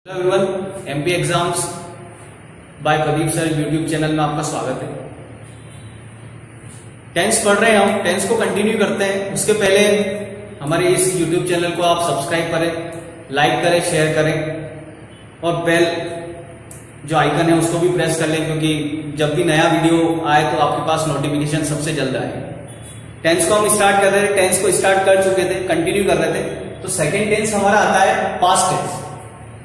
Hello everyone, MP exams by Pradeep sir YouTube channel में आपका स्वागत है। टेंस पढ़ रहे हैं हम, टेंस को कंटिन्यू करते हैं। उसके पहले हमारे इस यूट्यूब चैनल को आप सब्सक्राइब करें, लाइक करें, शेयर करें और बेल जो आइकन है उसको भी प्रेस कर लें, क्योंकि जब भी नया वीडियो आए तो आपके पास नोटिफिकेशन सबसे जल्द आए। टेंस को हम स्टार्ट कर रहे थे, टेंस को स्टार्ट कर चुके थे, कंटिन्यू कर रहे थे। तो सेकेंड टेंस हमारा आता है पास्ट टेंस।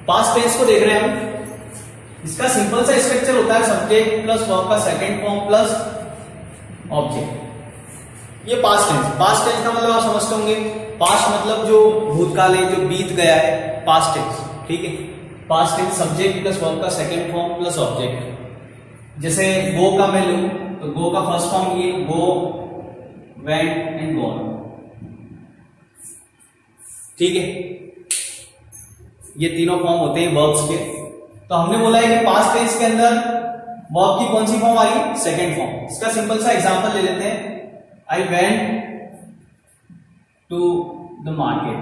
पास्ट टेंस को देख रहे हैं हम। इसका सिंपल सा स्ट्रक्चर होता है सब्जेक्ट प्लस वर्ब का सेकंड फॉर्म प्लस ऑब्जेक्ट। ये पास्ट टेंस। पास्ट टेंस का मतलब आप समझते होंगे, पास्ट मतलब जो भूतकाल है, जो बीत गया है, पास्ट टेंस। ठीक है, past tense subject plus verb का सेकंड फॉर्म प्लस ऑब्जेक्ट। जैसे गो का मैं लूं तो गो का फर्स्ट फॉर्म ये गो, वेंट एंड गॉन। ठीक है, ये तीनों फॉर्म होते हैं वर्ब्स के। तो हमने बोला है कि पास्ट टेंस के अंदर वर्ब की कौन सी फॉर्म आई? Second form. इसका सिंपल सा एग्जांपल ले लेते हैं। I went to the market.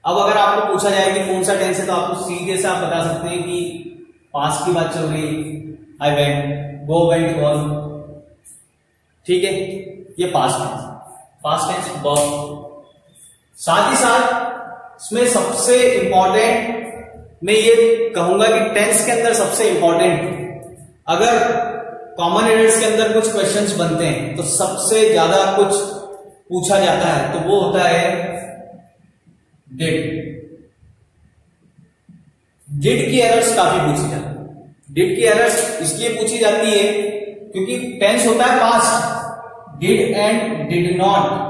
अब अगर आपको पूछा जाए कि कौन सा टेंस है, तो आपको सीधे से आप बता सकते हैं कि पास्ट की बात चल रही है। I went, go, went, gone. ठीक है, ये past tense. Past tense verb. साथ ही साथ इसमें सबसे इंपॉर्टेंट मैं ये कहूंगा कि टेंस के अंदर सबसे इंपॉर्टेंट, अगर कॉमन एरर्स के अंदर कुछ क्वेश्चंस बनते हैं तो सबसे ज्यादा कुछ पूछा जाता है, तो वो होता है डिड। डिड की एरर्स काफी पूछी जाती है। डिड की एरर्स इसलिए पूछी जाती है क्योंकि टेंस होता है past, did and did not.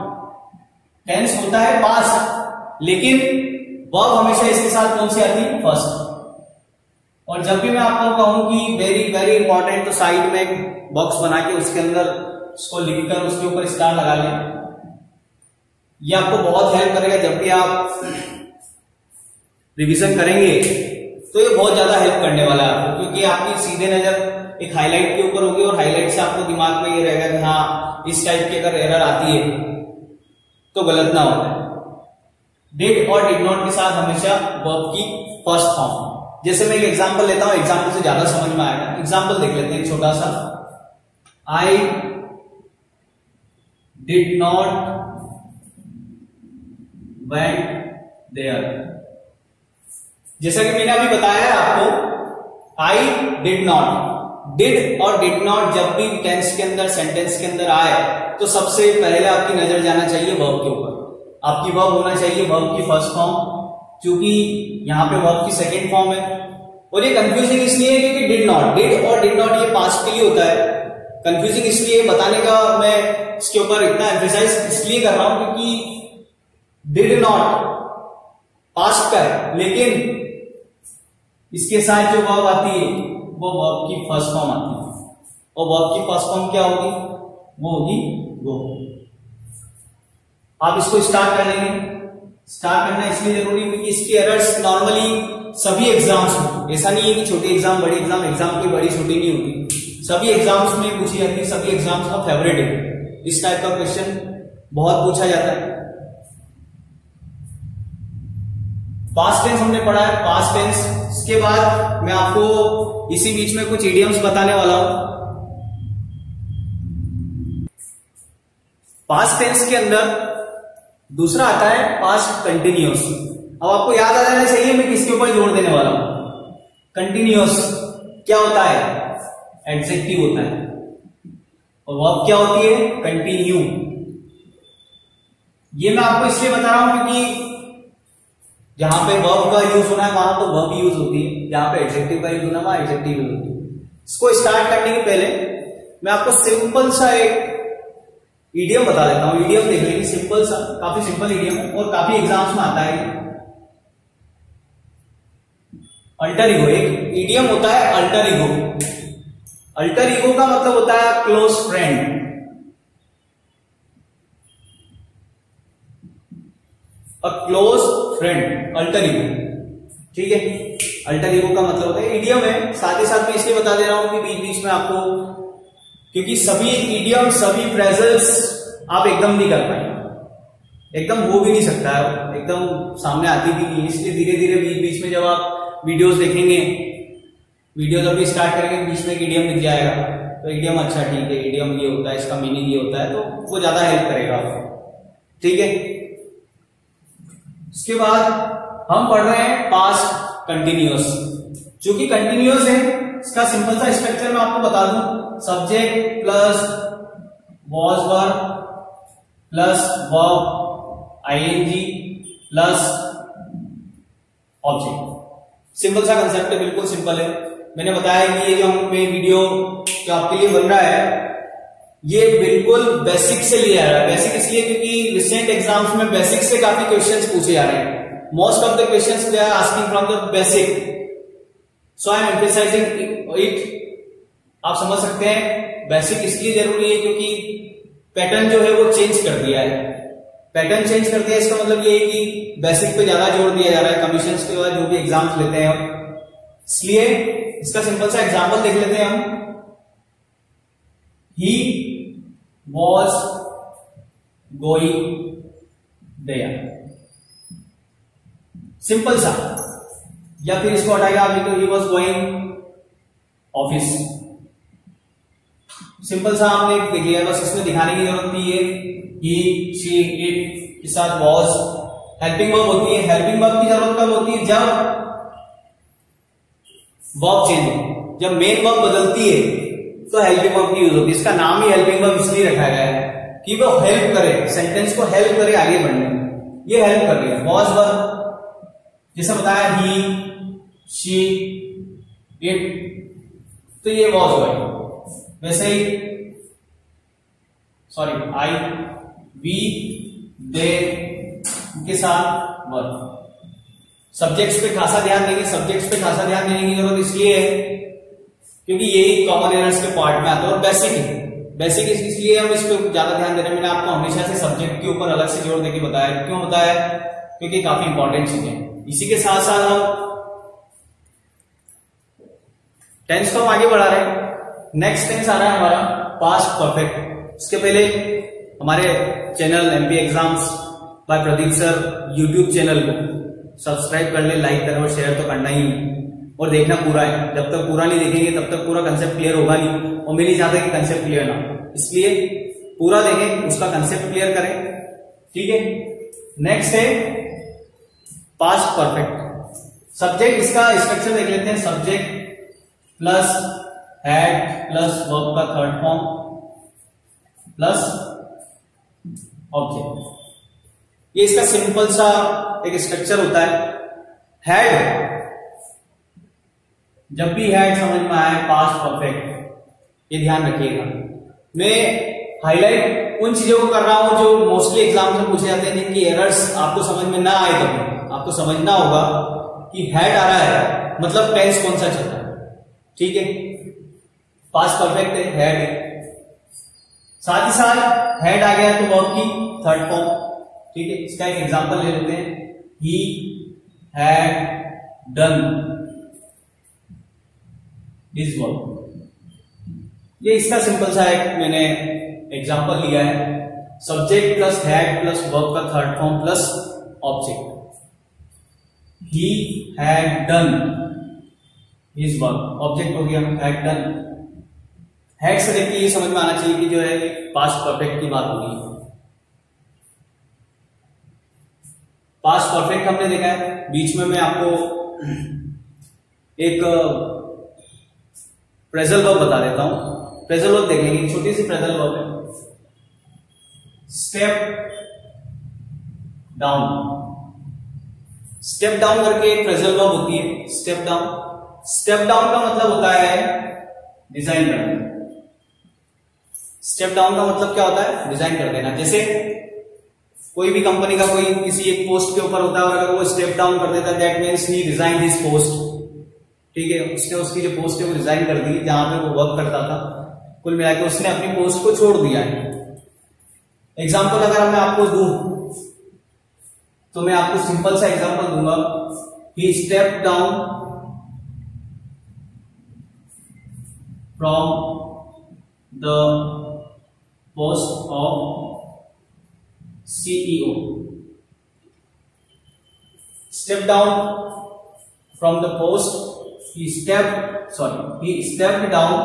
Tense होता है पास्ट, लेकिन वर्ब हमेशा इसके साथ कौन सी आती है? फर्स्ट। और जब भी मैं आपको कहूं कि वेरी वेरी इंपॉर्टेंट, तो साइड में एक बॉक्स बना के उसके अंदर उसको लिखकर उसके ऊपर स्टार लगा लें। ये आपको बहुत हेल्प करेगा जब भी आप रिवीजन करेंगे, तो ये बहुत ज्यादा हेल्प करने वाला है आपको, क्योंकि आपकी सीधे नजर एक हाईलाइट के ऊपर होगी और हाईलाइट से आपको दिमाग में ये रहेगा कि हाँ, इस टाइप की अगर एरर आती है तो गलत ना हो। डिड और डिड नॉट के साथ हमेशा वर्ब की फर्स्ट फॉर्म। जैसे मैं एक एग्जांपल लेता हूं, एग्जांपल से ज्यादा समझ में आएगा। एग्जांपल देख लेते हैं छोटा सा। I did not went there. जैसा कि मैंने अभी बताया है आपको, आई डिड नॉट। डिड और डिड नॉट जब भी टेंस के अंदर, सेंटेंस के अंदर आए, तो सबसे पहले आपकी नजर जाना चाहिए वर्ब के ऊपर। आपकी वर्ब होना चाहिए वर्ब की फर्स्ट फॉर्म, क्योंकि यहां पे वर्ब की सेकंड फॉर्म है। और ये कंफ्यूजिंग इसलिए है क्योंकि डिड नॉट, डिड और डिड नॉट ये पास्ट के लिए होता है। कंफ्यूजिंग इसलिए बताने का मैं इसके ऊपर इतना एम्फेसाइज इसलिए कर रहा हूं क्योंकि डिड नॉट पास्ट का है, लेकिन इसके साथ जो वर्ब आती है वो वर्ब की फर्स्ट फॉर्म आती है। और वर्ब की फर्स्ट फॉर्म क्या होगी? वो होगी गो। आप इसको स्टार्ट कर लेंगे। स्टार्ट करना इसलिए जरूरी है क्योंकि इसकी एरर्स नॉर्मली सभी एग्जाम्स में, ऐसा नहीं है कि छोटे एग्जाम, बड़ी एग्जाम, एग्जाम कोई बड़ी छोटी नहीं होती, सभी एग्जाम्स में पूछी जाती है। सभी एग्जाम्स का फेवरेट है। इस टाइप का क्वेश्चन बहुत पूछा जाता है। पास्ट टेंस हमने पढ़ा है, पास्ट टेंस। इसके बाद मैं आपको इसी बीच में कुछ इडियम्स बताने वाला हूं। पास्ट टेंस के अंदर दूसरा आता है पास्ट कंटिन्यूअस। अब आपको याद आ जाना चाहिए मैं किसके ऊपर जोर देने वाला हूं। कंटिन्यूअस क्या होता है? एडजेक्टिव होता है। और वर्ब क्या होती है? कंटिन्यू। ये मैं आपको इसलिए बता रहा हूं क्योंकि जहां पे वर्ब का यूज होना है वहां तो वर्ब यूज होती है, जहां पे एडजेक्टिव का यूज होना है वहां एडजेक्टिव यूज होती है। इसको स्टार्ट करने के पहले मैं आपको सिंपल सा एक इडियम बता देता हूं। इडियम देख लेंगे, सिंपल सा, काफी सिंपल इडियम है और काफी एग्जाम्स में आता है। अल्टर ईगो एक इडियम होता है। अल्टर ईगो, अल्टर ईगो का मतलब होता है close friend. A close friend, alter ego. ठीक है, अल्टर ईगो का मतलब होता है, इडियम है। साथ ही साथ मैं इसलिए बता दे रहा हूं कि बीच बीच में आपको, क्योंकि सभी इडियम, सभी फ्रेजल्स आप एकदम नहीं कर पाएंगे। एकदम हो भी नहीं सकता है, एकदम सामने आती भी नहीं है। इसलिए धीरे धीरे बीच बीच में जब आप वीडियोस देखेंगे, वीडियो जब भी स्टार्ट करेंगे बीच में इडियम दिख जाएगा, तो इडियम अच्छा ठीक है, इडियम ये होता है, इसका मीनिंग ये होता है, तो वो ज्यादा हेल्प करेगा आपको। ठीक है, उसके बाद हम पढ़ रहे हैं पास्ट कंटिन्यूअस। चूंकि कंटिन्यूअस है, इसका सिंपल सा स्ट्रक्चर मैं आपको बता दूं, subject plus was verb plus verb ING plus object. Simple सा कंसेप्ट है, बिल्कुल सिंपल है। मैंने बताया कि ये जो हमें वीडियो जो आपके लिए बन रहा है, ये बिल्कुल बेसिक से लिया जा रहा है। बेसिक इसलिए क्योंकि रिसेंट एग्जाम्स में बेसिक से काफी क्वेश्चंस पूछे जा रहे हैं। Most of the questions they are asking from the basic, so I am emphasising it. आप समझ सकते हैं बेसिक इसलिए जरूरी है क्योंकि पैटर्न जो है वो चेंज कर दिया है। पैटर्न चेंज कर दिया, इसका मतलब ये है कि बेसिक पे ज्यादा जोर दिया जा रहा है कमीशंस के बाद जो भी एग्जाम्स लेते हैं हम। इसलिए इसका सिंपल सा एग्जांपल देख लेते हैं हम। He was going there, simple सा। या फिर इसको हटाएगा आप लिखो he was going office, simple सा आपने देख लिया, बस इसमें दिखाने की जरूरत नहीं है। ही शी इट के साथ वॉज हेल्पिंग वर्ब होती है। हेल्पिंग वर्ब की जरूरत कब होती है? जब वर्ब चेंज हो, जब मेन वर्ब बदलती है तो हेल्पिंग वर्ब की यूज होती है। इसका नाम ही हेल्पिंग वर्ब इसलिए रखा गया है कि वो हेल्प करे, सेंटेंस को हेल्प करे आगे बढ़ने में। ये हेल्प कर रही है। वॉज वर्ब जैसे बताया ही शी इट, तो ये वॉज वर्ब। वैसे ही सॉरी आई वी दे के साथ वर्ब। सब्जेक्ट्स पे खासा ध्यान देंगे, सब्जेक्ट्स पे खासा ध्यान देने की जरूरत इसलिए है क्योंकि यही कॉमन एरर्स के पार्ट में आता है और बेसिक है। बेसिक इसलिए हम इस पे ज्यादा ध्यान दे रहे हैं। मैंने आपको हमेशा से सब्जेक्ट के ऊपर अलग से जोर देके बताया। क्यों बताया? क्योंकि काफी इंपॉर्टेंट चीजें। इसी के साथ साथ हम टेंस को हम आगे बढ़ा रहे हैं। नेक्स्ट टेंस आ रहा है हमारा पास्ट परफेक्ट। उसके पहले हमारे channel MP exams by Pradeep sir YouTube channel को सब्सक्राइब कर ले, लाइक करें और शेयर तो करना ही और देखना पूरा है। जब तक पूरा नहीं देखेंगे तब तक पूरा कंसेप्ट क्लियर होगा नहीं, और मैं नहीं चाहता कि कंसेप्ट क्लियर ना, इसलिए पूरा देखें, उसका कंसेप्ट क्लियर करें। ठीक है, नेक्स्ट है पास्ट परफेक्ट। सब्जेक्ट, इसका स्ट्रक्चर देख लेते हैं। Subject plus had plus verb का थर्ड फॉर्म प्लस ऑब्जेक्ट। ये इसका सिंपल सा एक स्ट्रक्चर होता है। हैड, जब भी हैड समझ में आए पास्ट परफेक्ट, ये ध्यान रखिएगा। मैं हाईलाइट उन चीजों को कर रहा हूं जो मोस्टली एग्जाम में पूछे जाते हैं, जिनकी एरर्स आपको समझ में ना आए। कभी आपको समझना होगा कि हैड आ रहा है मतलब टेंस कौन सा चल रहा है। ठीक है, पास्ट परफेक्ट है, हैड है। साथ ही साथ हैड आ गया तो वर्ब की थर्ड फॉर्म। ठीक है, इसका एक एग्जांपल ले लेते हैं। He had done his work. ये इसका सिंपल सा एक मैंने एग्जांपल लिया है। Subject plus had plus verb का third form plus object. He had done his work, object हो गया हैड डन। हैड से देखिए ये समझ में आना चाहिए कि जो है पास्ट परफेक्ट की बात हो रही है। पास्ट परफेक्ट हमने देखा है। बीच में मैं आपको एक प्रेजल वर्ब बता देता हूं। प्रेजल वर्ब देख लेंगे, छोटी सी प्रेजल वर्ब है। स्टेप डाउन, स्टेप डाउन करके एक प्रेजल वर्ब होती है। स्टेप डाउन, स्टेप डाउन का मतलब होता है डिजाइन करना। स्टेप डाउन का मतलब क्या होता है? डिजाइन कर देना। जैसे कोई भी कंपनी का कोई किसी एक पोस्ट के ऊपर होता है और अगर वो स्टेप डाउन कर देता है, that means he resign his post. ठीक है, उसने उसकी जो पोस्ट है वो रिजाइन कर दी जहां पे वो वर्क करता था। कुल मिलाकर उसने अपनी पोस्ट को छोड़ दिया है। एग्जाम्पल अगर मैं आपको दूं तो मैं आपको सिंपल सा एग्जाम्पल दूंगा। He step down from the post of CEO. Step down from the post. He stepped down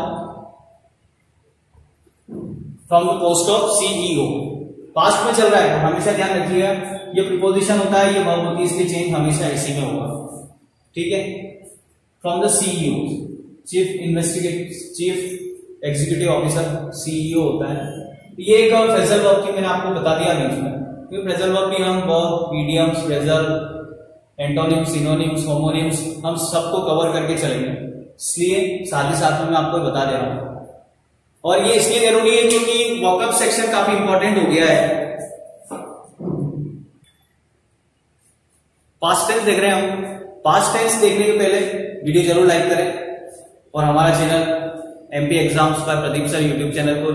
from the post of CEO. Past में चल रहा है, हमेशा ध्यान रखिएगा ये प्रीपोजिशन होता है, ये वर्ब होती है, इसलिए चेंज हमेशा इसी में होगा, ठीक है। From the CEO, chief executive officer, CEO होता है। ये एक फ्रेजल वर्ब की मैंने आपको बता दिया बीच में, क्योंकि फ्रेजल वर्ब भी हम verb, mediums, phrasal, antonyms, synonyms, homonyms हम सबको कवर करके चलेंगे, इसलिए साथ ही साथ में मैं आपको बता दे रहा हूं। और ये इसलिए जरूरी है क्योंकि वॉकअप सेक्शन काफी इंपॉर्टेंट हो गया है। पास्ट टेंस देख रहे हैं हम। पास्ट टेंस देखने के पहले वीडियो जरूर लाइक करें और हमारा चैनल एमपी एग्जाम्स का प्रदीप सर यूट्यूब चैनल को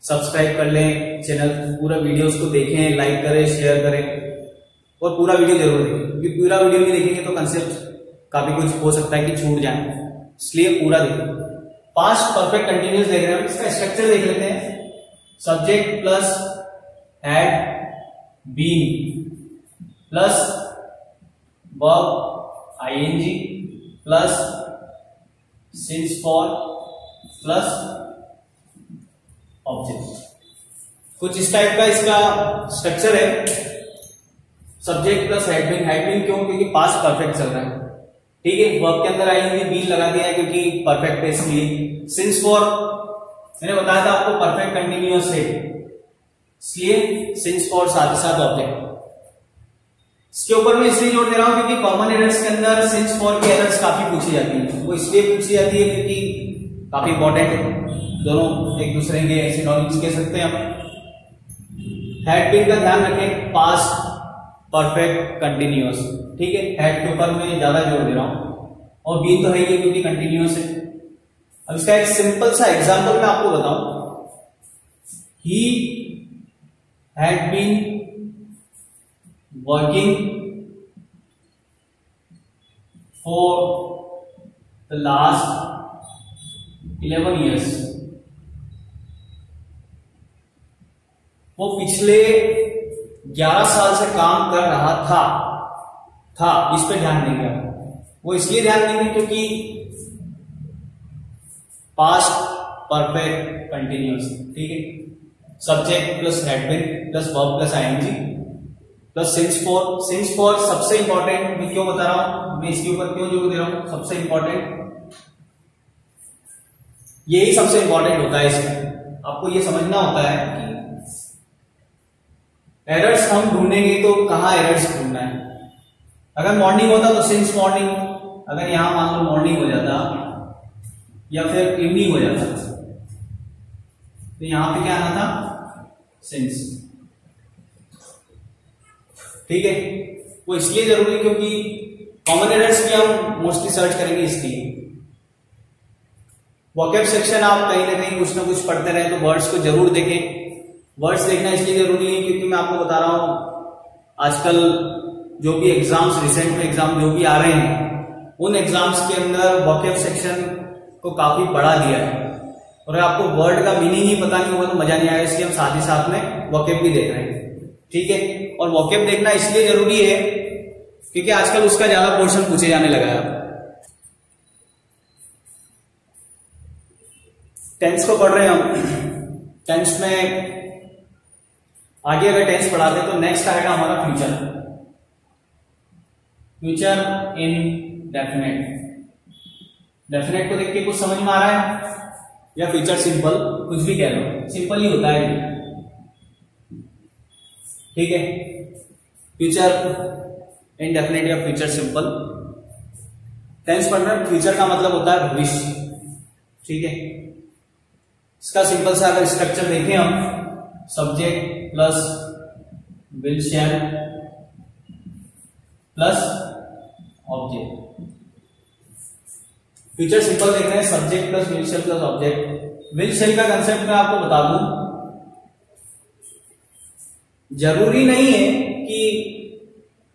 सब्सक्राइब कर लें। चैनल पूरा वीडियोस को देखें, लाइक करें, शेयर करें और पूरा वीडियो जरूर देखें, क्योंकि पूरा वीडियो नहीं देखेंगे तो कंसेप्ट काफी कुछ हो सकता है कि छूट जाए, इसलिए पूरा देखें। पास्ट परफेक्ट कंटिन्यूअस देख रहे हैं, इसका स्ट्रक्चर देख लेते हैं। Subject plus had been plus verb ING plus since for plus object. कुछ इस टाइप का इसका स्ट्रक्चर है। सब्जेक्ट प्लस हैड बीन क्यों? क्योंकि पास्ट परफेक्ट चल रहा है, ठीक है। वर्ब के अंदर आईएनजी बीन लगा दिया है क्योंकि परफेक्ट है, इसलिए। सिंस फॉर मैंने बताया था आपको परफेक्ट कंटिन्यूअस है, इसलिए सिंस फॉर साथ ही साथ ऑब्जेक्ट। इसके ऊपर मैं इसलिए जोर दे रहा हूं क्योंकि कॉमन एरर्स के अंदर सिंस फॉर की एरर्स काफी पूछी जाती है। वो इसलिए पूछी जाती है क्योंकि काफी इंपॉर्टेंट है, दोनों एक दूसरे के सिनोनिम्स कह सकते हैं हम। हैड बीन का ध्यान रखें, पास्ट परफेक्ट कंटिन्यूअस, ठीक है। हैड के ऊपर मैं ज्यादा जोर दे रहा हूं और बीन तो है ही क्योंकि कंटिन्यूअस है। अब इसका एक सिंपल सा एग्जांपल मैं आपको बताऊं। He had been working for the last 11 years। वो पिछले 11 साल से काम कर रहा था, इस पे ध्यान देंगे आप। वो इसलिए ध्यान देंगे क्योंकि पास्ट परफेक्ट कंटिन्यूअस, ठीक है। Subject plus had been plus verb plus ING plus since for सबसे इंपॉर्टेंट मैं क्यों बता रहा हूं, मैं इसके ऊपर क्यों जोर दे रहा हूं, सबसे इंपॉर्टेंट यही सबसे इंपॉर्टेंट होता है। इसमें आपको ये समझना होता है कि एरर्स हम ढूंढेंगे तो कहां एरर्स ढूंढना है। अगर मॉर्निंग होता तो सिंस मॉर्निंग, अगर यहां मान लो मॉर्निंग हो जाता या फिर इवनिंग हो जाता तो यहां पे क्या आना था, सिंस, ठीक है। वो इसलिए जरूरी क्योंकि कॉमन एरर्स भी हम मोस्टली सर्च करेंगे इसलिए। वोकैब सेक्शन आप कहीं ना कहीं कुछ ना कुछ पढ़ते रहे तो वर्ड्स को जरूर देखें। वर्ड्स देखना इसलिए जरूरी है क्योंकि मैं आपको बता रहा हूं आजकल जो भी एग्जाम्स, रिसेंट में एग्जाम जो भी आ रहे हैं, उन एग्जाम्स के अंदर वोकैब सेक्शन को काफी बढ़ा दिया है। और आपको वर्ड का मीनिंग ही पता नहीं होगा तो मजा नहीं आएगा, इसलिए हम साथ ही साथ में वोकैब भी देख रहे हैं, ठीक है। और वोकैब देखना इसलिए जरूरी है क्योंकि आजकल उसका ज्यादा पोर्शन पूछे जाने लगा है। टेंस को पढ़ रहे हैं हम। टेंस में आगे अगर टेंस पढ़ाते तो नेक्स्ट आएगा हमारा future. Future in definite. Definite को देख के कुछ समझ में आ रहा है या फ्यूचर सिंपल, कुछ भी कह लो, सिंपल ही होता है, ठीक है। फ्यूचर इनडेफिनेट या फ्यूचर सिंपल। टेंस पढ़ना, फ्यूचर का मतलब होता है भविष्य, ठीक है। इसका सिंपल सा अगर स्ट्रक्चर देखें हम, subject plus will shall plus object. Future simple देख रहे हैं, subject plus will shall plus object. Will शैल का कंसेप्ट मैं आपको बता दूं, जरूरी नहीं है कि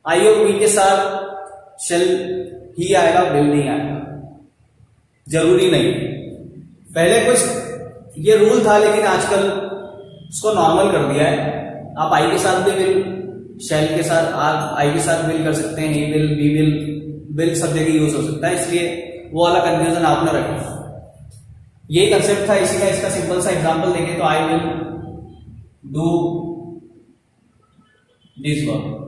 आई और वी के साथ शेल ही आएगा, विल नहीं आएगा, जरूरी नहीं। पहले कुछ ये रूल था लेकिन आजकल उसको नॉर्मल कर दिया है। आप आई के साथ भी विल, शैल के साथ आप आई के साथ विल कर सकते हैं, ही विल, वी विल सब जगह यूज हो सकता है, इसलिए वो वाला कंफ्यूजन आप ना रखें। यही कंसेप्ट था इसी का। इसका सिंपल सा एग्जांपल देखें तो I will do this work,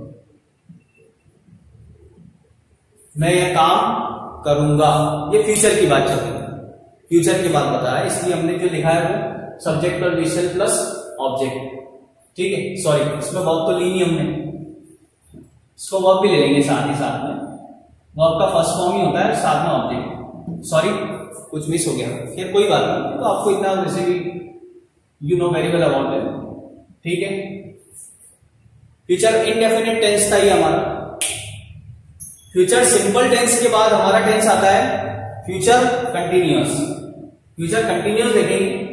मैं यह काम करूंगा। ये फ्यूचर की बात चल रही है, फ्यूचर की बात बता रहा है, इसलिए हमने जो लिखा है वो सब्जेक्ट और विशेष प्लस ऑब्जेक्ट। ठीक है, सॉरी इसमें वर्ब तो ली नहीं हमने, इसको वर्ब भी ले लेंगे साथ ही साथ में। वर्ब का फर्स्ट फॉर्म ही होता है साथ में ऑब्जेक्ट। सॉरी कुछ मिस हो गया, फिर कोई बात नहीं, तो आपको इतना वैसे भी you know very well about it. ठीक है, फ्यूचर इनडेफिनिट टेंस था ये हमारा। फ्यूचर सिंपल टेंस के बाद हमारा टेंस आता है फ्यूचर कंटिन्यूअस। फ्यूचर कंटिन्यूअस देखेंगे,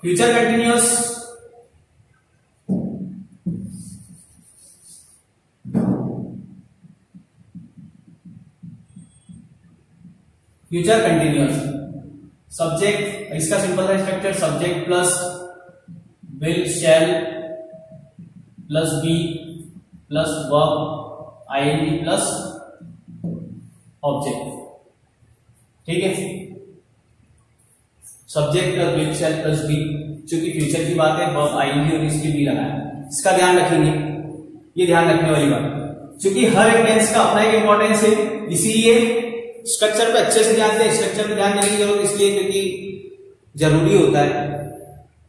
future continuous future continuous subject, इसका सिंपल है structure subject plus will shall plus be plus verb ING plus object. ठीक है, subject plus will shall plus be, चूंकि फ्यूचर की बात है वर्ब आईएनजी और इसके बी लगा है, इसका ध्यान रखेंगे, ये ध्यान रखने वाली बात। चूंकि हर एक टेंस का अपना एक इंपॉर्टेंस है, इसीलिए स्ट्रक्चर पे अच्छे से ध्यान दें। स्ट्रक्चर पे ध्यान देने की जरूरत इसलिए क्योंकि जरूरी होता है।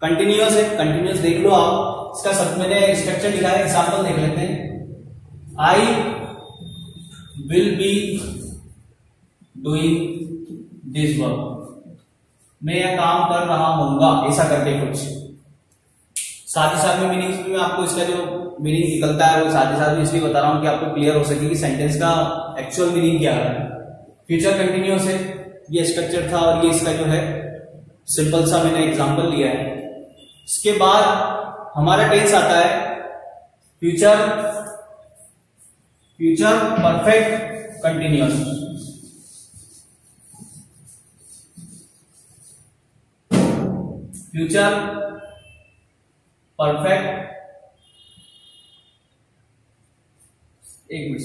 कंटिन्यूअस है, कंटिन्यूअस देख लो आप, इसका सब मैंने स्ट्रक्चर लिखा है, एग्जांपल देख लेते हैं। I will be doing this work, मैं यह काम कर रहा हूंगा, ऐसा करके कुछ। साथ ही साथ में मीनिंग में आपको इसका जो मीनिंग निकलता है वो साथ ही साथ में इसलिए बता रहा हूं कि आपको क्लियर हो सके कि सेंटेंस का एक्चुअल मीनिंग क्या है। फ्यूचर कंटिन्यूअस है, ये स्ट्रक्चर था और ये इसका जो है सिंपल सा मैंने एग्जांपल लिया है। इसके बाद हमारा टेंस आता है future perfect continuous. Future perfect, एक मिनट,